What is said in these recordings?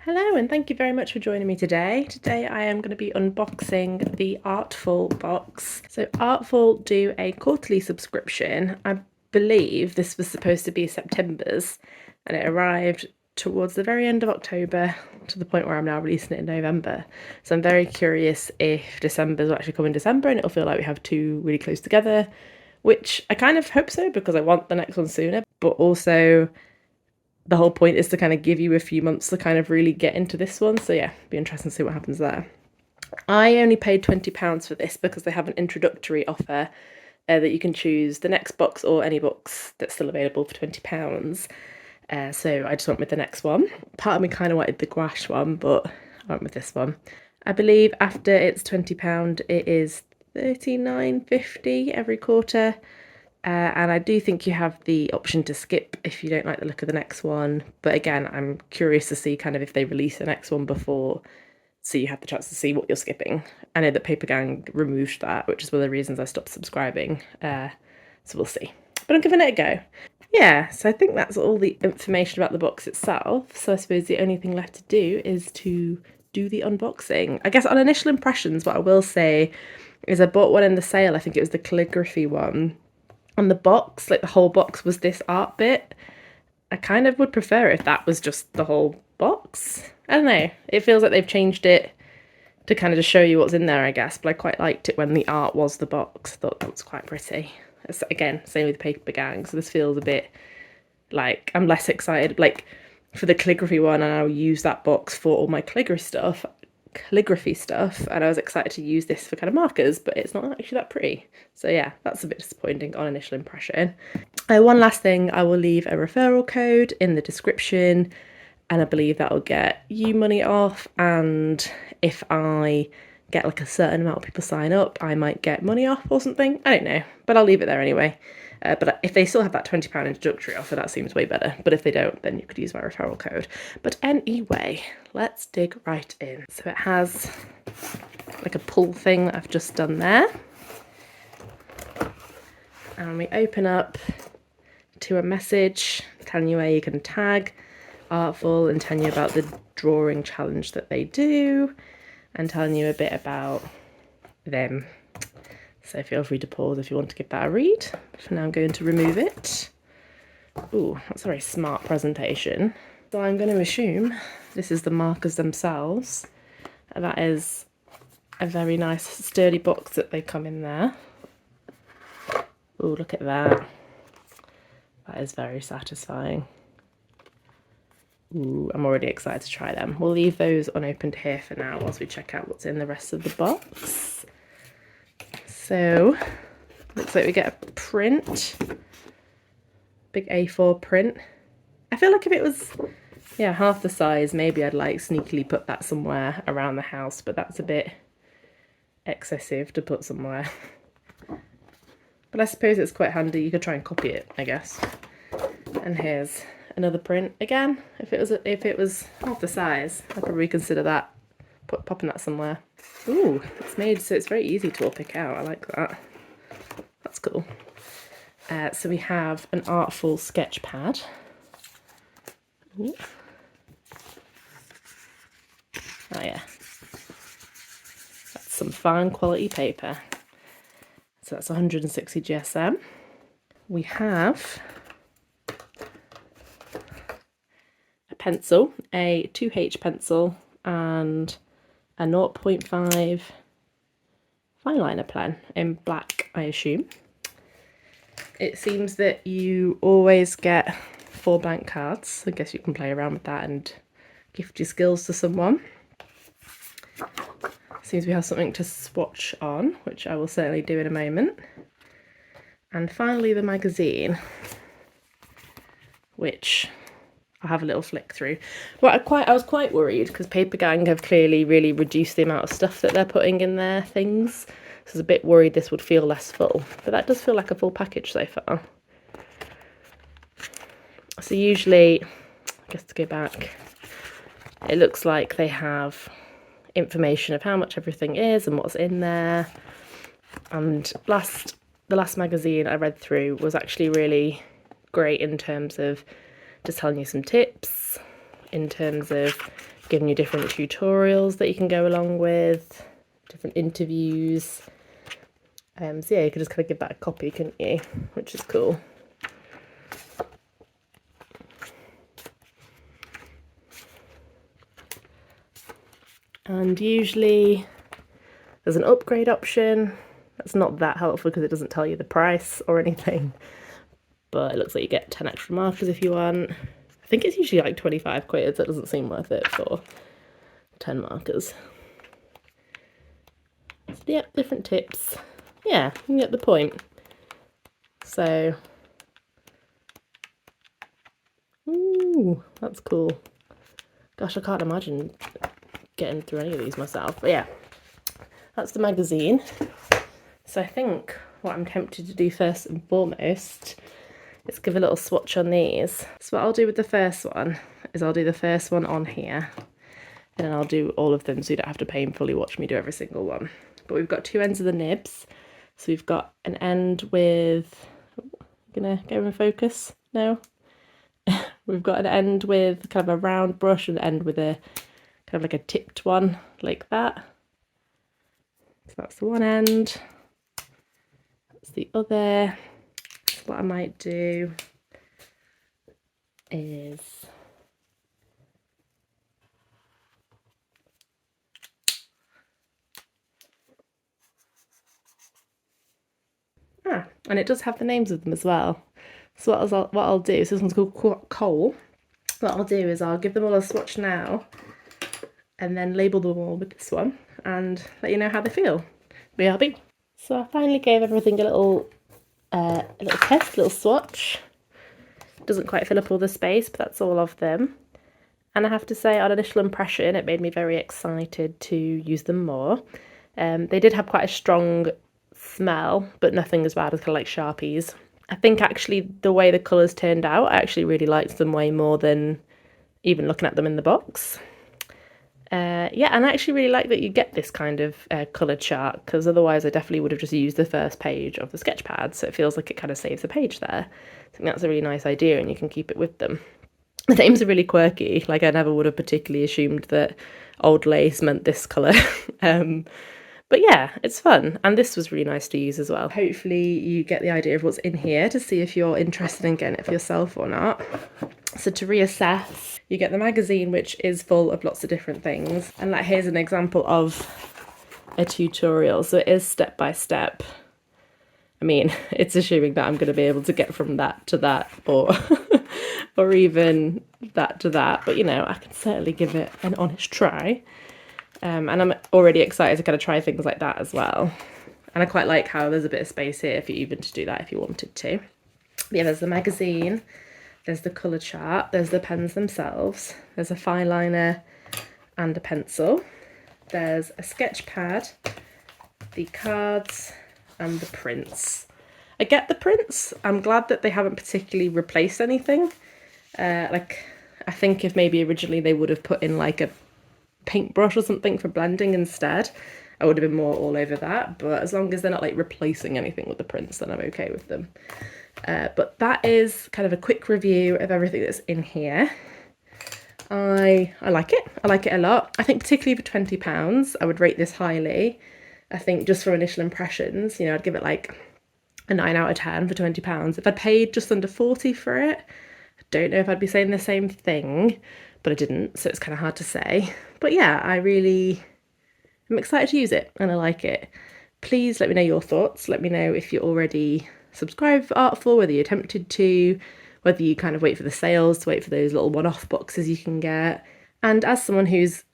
Hello and thank you very much for joining me today. Today I am going to be unboxing the Artful box. So Artful do a quarterly subscription. I believe this was supposed to be September's and it arrived towards the very end of October to the point where I'm now releasing it in November. So I'm very curious if December's will actually come in December and it'll feel like we have two really close together, which I kind of hope so because I want the next one sooner, but also the whole point is to kind of give you a few months to kind of really get into this one. So yeah, be interesting to see what happens there. I only paid £20 for this because they have an introductory offer that you can choose the next box or any box that's still available for £20. So I just went with the next one. Part of me kind of wanted the gouache one, but I went with this one. I believe after it's £20, it is £39.50 every quarter. And I do think you have the option to skip if you don't like the look of the next one. But again, I'm curious to see kind of if they release the next one before, so you have the chance to see what you're skipping. I know that Paper Gang removed that, which is one of the reasons I stopped subscribing. So we'll see. But I'm giving it a go. Yeah, so I think that's all the information about the box itself. So I suppose the only thing left to do is to do the unboxing. I guess on initial impressions, what I will say is I bought one in the sale. I think it was the calligraphy one. On the box, like the whole box was this art bit. I kind of would prefer if that was just the whole box. I don't know. It feels like they've changed it to kind of just show you what's in there, I guess. But I quite liked it when the art was the box. I thought that was quite pretty. It's, again, same with Paper Gang. So this feels a bit like I'm less excited. Like for the calligraphy one, and I'll use that box for all my calligraphy stuff, and I was excited to use this for kind of markers, but it's not actually that pretty. So yeah, that's a bit disappointing on initial impression. One last thing, I will leave a referral code in the description, and I believe that'll get you money off, and if I get like a certain amount of people sign up, I might get money off or something. I don't know, but I'll leave it there anyway. But if they still have that £20 introductory offer, that seems way better. But if they don't, then you could use my referral code. But anyway, let's dig right in. So it has like a pull thing that I've just done there. And we open up to a message telling you where you can tag Artful and telling you about the drawing challenge that they do and telling you a bit about them. So feel free to pause if you want to give that a read. For now, I'm going to remove it. Ooh, that's a very smart presentation. So I'm going to assume this is the markers themselves. And that is a very nice sturdy box that they come in there. Ooh, look at that. That is very satisfying. Ooh, I'm already excited to try them. We'll leave those unopened here for now whilst we check out what's in the rest of the box. So, looks like we get a print, big A4 print. I feel like if it was, yeah, half the size, maybe I'd like sneakily put that somewhere around the house, but that's a bit excessive to put somewhere. But I suppose it's quite handy, you could try and copy it, I guess. And here's another print. Again, if it was half the size, I'd probably consider that, popping that somewhere. Ooh, it's made so it's very easy to all pick out. I like that. That's cool. So we have an Artful sketch pad. Ooh. Oh yeah. That's some fine quality paper. So that's 160 GSM. We have a pencil, a 2H pencil, and a 0.5 fine liner pen in black, I assume. It seems that you always get 4 blank cards. I guess you can play around with that and gift your skills to someone. Seems we have something to swatch on, which I will certainly do in a moment. And finally the magazine, which I'll have a little flick through. Well, I was quite worried because Paper Gang have clearly really reduced the amount of stuff that they're putting in their things. So I was a bit worried this would feel less full, but that does feel like a full package so far. So usually, I guess to go back, it looks like they have information of how much everything is and what's in there. And the last magazine I read through was actually really great in terms of just telling you some tips, in terms of giving you different tutorials that you can go along with, different interviews. So yeah, you could just kind of give that a copy, couldn't you? Which is cool. And usually there's an upgrade option. That's not that helpful because it doesn't tell you the price or anything. But it looks like you get 10 extra markers if you want. I think it's usually like 25 quid, so it doesn't seem worth it for 10 markers. So yeah, different tips. Yeah, you get the point. So, ooh, that's cool. Gosh, I can't imagine getting through any of these myself. But yeah, that's the magazine. So I think what I'm tempted to do first and foremost is give a little swatch on these. So what I'll do with the first one is I'll do the first one on here, and then I'll do all of them so you don't have to painfully watch me do every single one. But we've got two ends of the nibs. So we've got an end with, gonna go in focus now. We've got an end with kind of a round brush and an end with a kind of like a tipped one like that. So that's the one end. That's the other. So what I might do is and it does have the names of them as well. So what I'll do, so this one's called Coal. What I'll do is I'll give them all a swatch now and then label them all with this one and let you know how they feel. BRB. So I finally gave everything a little test, little swatch. Doesn't quite fill up all the space, but that's all of them. And I have to say, on initial impression, it made me very excited to use them more. They did have quite a strong smell, but nothing as bad as kind of like Sharpies. I think actually the way the colours turned out, I actually really liked them way more than even looking at them in the box. Yeah, and I actually really like that you get this kind of colour chart, because otherwise I definitely would have just used the first page of the sketch pad, so it feels like it kind of saves a page there. I think that's a really nice idea, and you can keep it with them. The names are really quirky, like I never would have particularly assumed that old lace meant this colour. But yeah, it's fun, and this was really nice to use as well. Hopefully you get the idea of what's in here to see if you're interested in getting it for yourself or not. So to reassess, you get the magazine, which is full of lots of different things, and like here's an example of a tutorial, so it is step by step. I mean, it's assuming that I'm going to be able to get from that to that, or or even that to that, but you know, I can certainly give it an honest try. And I'm already excited to kind of try things like that as well. And I quite like how there's a bit of space here for you even to do that if you wanted to. But yeah, there's the magazine, there's the colour chart, there's the pens themselves, there's a fine liner and a pencil, there's a sketch pad, the cards and the prints. I get the prints. I'm glad that they haven't particularly replaced anything. Like I think if maybe originally they would have put in like a paintbrush or something for blending instead, I would have been more all over that, but as long as they're not like replacing anything with the prints, then I'm okay with them. But that is kind of a quick review of everything that's in here. I like it. I like it a lot. I think particularly for £20, I would rate this highly. I think just for initial impressions, you know, I'd give it like a 9 out of 10 for £20. If I'd paid just under 40 for it, I don't know if I'd be saying the same thing, but I didn't, so it's kind of hard to say. But yeah, I'm excited to use it and I like it. Please let me know your thoughts. Let me know if you're already subscribed for Artful, whether you're tempted to, whether you kind of wait for the sales to wait for those little one-off boxes you can get. And as someone who's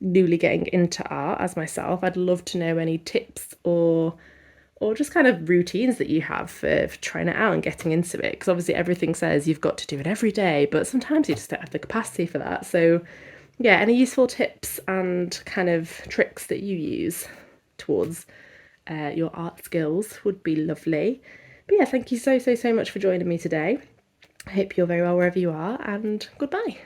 newly getting into art, as myself, I'd love to know any tips or just kind of routines that you have for trying it out and getting into it. Because obviously everything says you've got to do it every day, but sometimes you just don't have the capacity for that. So yeah, any useful tips and kind of tricks that you use towards your art skills would be lovely. But yeah, thank you so much for joining me today. I hope you're very well wherever you are, and goodbye.